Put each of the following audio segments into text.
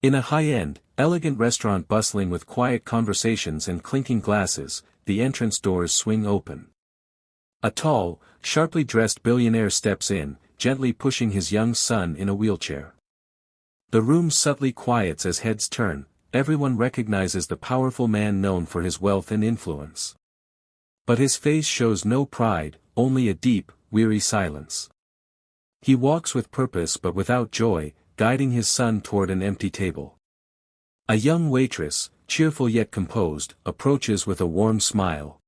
In a high-end, elegant restaurant bustling with quiet conversations and clinking glasses, the entrance doors swing open. A tall, sharply dressed billionaire steps in, gently pushing his young son in a wheelchair. The room subtly quiets as heads turn. Everyone recognizes the powerful man known for his wealth and influence. But his face shows no pride, only a deep, weary silence. He walks with purpose but without joy, guiding his son toward an empty table. A young waitress, cheerful yet composed, approaches with a warm smile.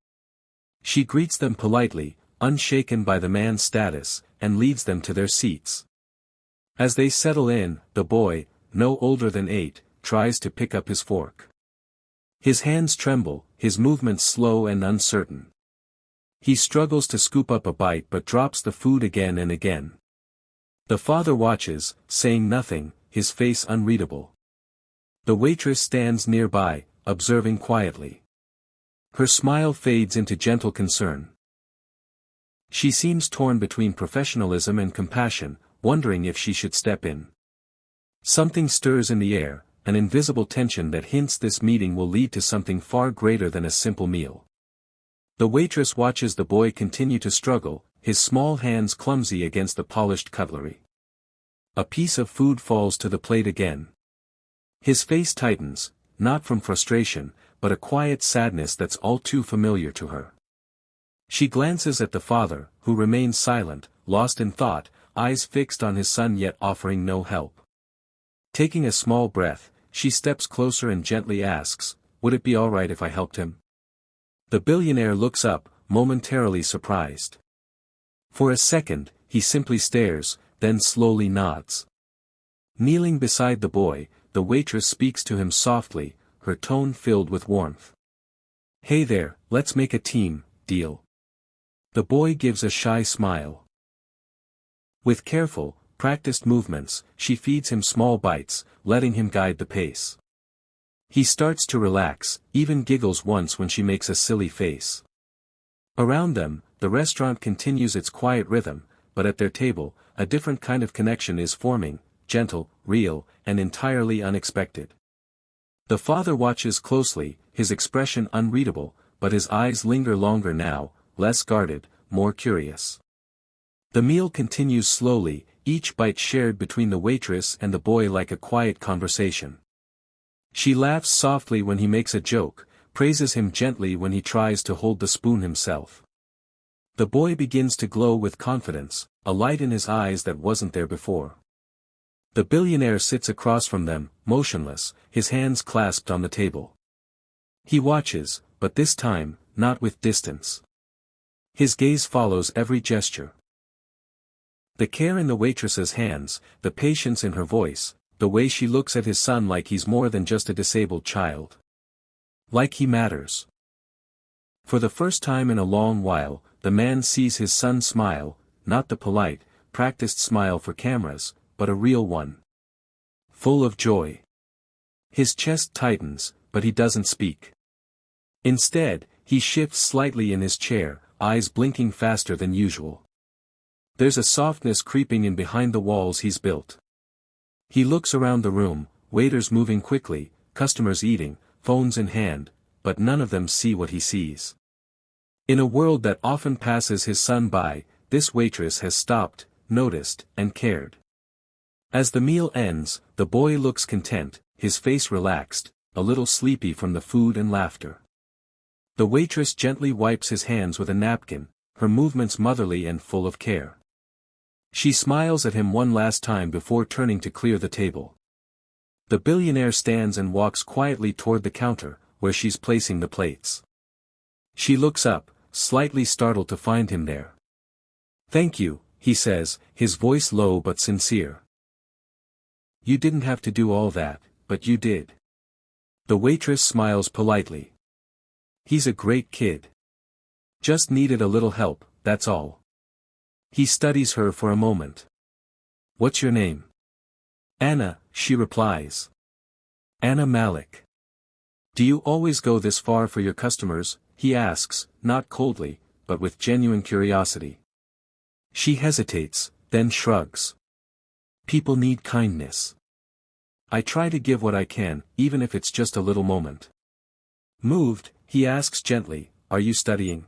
She greets them politely, unshaken by the man's status, and leads them to their seats. As they settle in, the boy, no older than 8, tries to pick up his fork. His hands tremble, his movements slow and uncertain. He struggles to scoop up a bite but drops the food again and again. The father watches, saying nothing, his face unreadable. The waitress stands nearby, observing quietly. Her smile fades into gentle concern. She seems torn between professionalism and compassion, wondering if she should step in. Something stirs in the air, an invisible tension that hints this meeting will lead to something far greater than a simple meal. The waitress watches the boy continue to struggle, his small hands clumsy against the polished cutlery. A piece of food falls to the plate again. His face tightens, not from frustration, but a quiet sadness that's all too familiar to her. She glances at the father, who remains silent, lost in thought, eyes fixed on his son yet offering no help. Taking a small breath, she steps closer and gently asks, "Would it be all right if I helped him?" The billionaire looks up, momentarily surprised. For a second, he simply stares, then slowly nods. Kneeling beside the boy, the waitress speaks to him softly, her tone filled with warmth. "Hey there, let's make a team, deal?" The boy gives a shy smile. With careful, practiced movements, she feeds him small bites, letting him guide the pace. He starts to relax, even giggles once when she makes a silly face. Around them, the restaurant continues its quiet rhythm, but at their table, a different kind of connection is forming, gentle, real, and entirely unexpected. The father watches closely, his expression unreadable, but his eyes linger longer now, less guarded, more curious. The meal continues slowly, each bite shared between the waitress and the boy like a quiet conversation. She laughs softly when he makes a joke, praises him gently when he tries to hold the spoon himself. The boy begins to glow with confidence, a light in his eyes that wasn't there before. The billionaire sits across from them, motionless, his hands clasped on the table. He watches, but this time, not with distance. His gaze follows every gesture. The care in the waitress's hands, the patience in her voice, the way she looks at his son like he's more than just a disabled child. Like he matters. For the first time in a long while, the man sees his son smile, not the polite, practiced smile for cameras, but a real one. Full of joy. His chest tightens, but he doesn't speak. Instead, he shifts slightly in his chair, eyes blinking faster than usual. There's a softness creeping in behind the walls he's built. He looks around the room, waiters moving quickly, customers eating, phones in hand, but none of them see what he sees. In a world that often passes his son by, this waitress has stopped, noticed, and cared. As the meal ends, the boy looks content, his face relaxed, a little sleepy from the food and laughter. The waitress gently wipes his hands with a napkin, her movements motherly and full of care. She smiles at him one last time before turning to clear the table. The billionaire stands and walks quietly toward the counter, where she's placing the plates. She looks up, slightly startled to find him there. "Thank you," he says, his voice low but sincere. "You didn't have to do all that, but you did." The waitress smiles politely. "He's a great kid. Just needed a little help, that's all." He studies her for a moment. "What's your name?" "Anna," she replies. "Anna Malik." "Do you always go this far for your customers?" he asks, not coldly, but with genuine curiosity. She hesitates, then shrugs. "People need kindness. I try to give what I can, even if it's just a little moment. Moved, he asks gently, are you studying?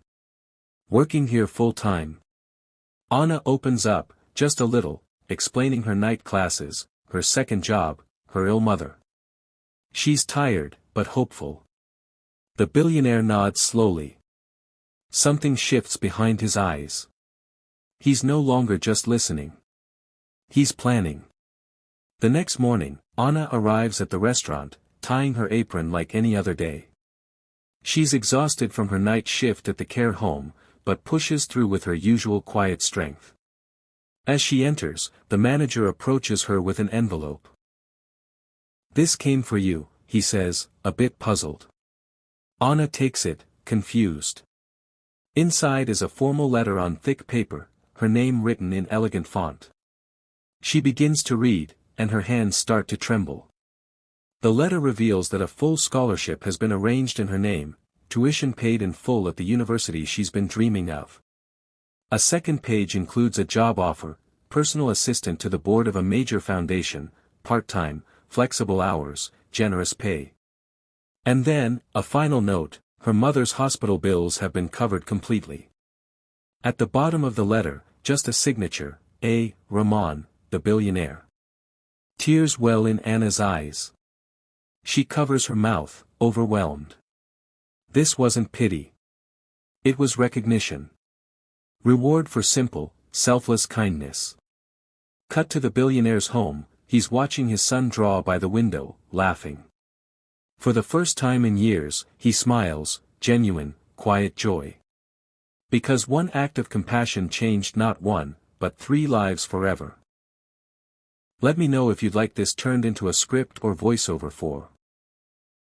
Working here full time? Anna opens up, just a little, explaining her night classes, her second job, her ill mother. She's tired, but hopeful. The billionaire nods slowly. Something shifts behind his eyes. He's no longer just listening. He's planning. The next morning, Anna arrives at the restaurant, tying her apron like any other day. She's exhausted from her night shift at the care home, but pushes through with her usual quiet strength. As she enters, the manager approaches her with an envelope. This came for you, he says, a bit puzzled. Anna takes it, confused. Inside is a formal letter on thick paper, her name written in elegant font. She begins to read, and her hands start to tremble. The letter reveals that a full scholarship has been arranged in her name, tuition paid in full at the university she's been dreaming of. A second page includes a job offer, personal assistant to the board of a major foundation, part-time, flexible hours, generous pay. And then, a final note, her mother's hospital bills have been covered completely. At the bottom of the letter, just a signature, A. Rahman, the billionaire. Tears well in Anna's eyes. She covers her mouth, overwhelmed. This wasn't pity. It was recognition. Reward for simple, selfless kindness. Cut to the billionaire's home, he's watching his son draw by the window, laughing. For the first time in years, he smiles, genuine, quiet joy. Because one act of compassion changed not one, but 3 lives forever. Let me know if you'd like this turned into a script or voiceover for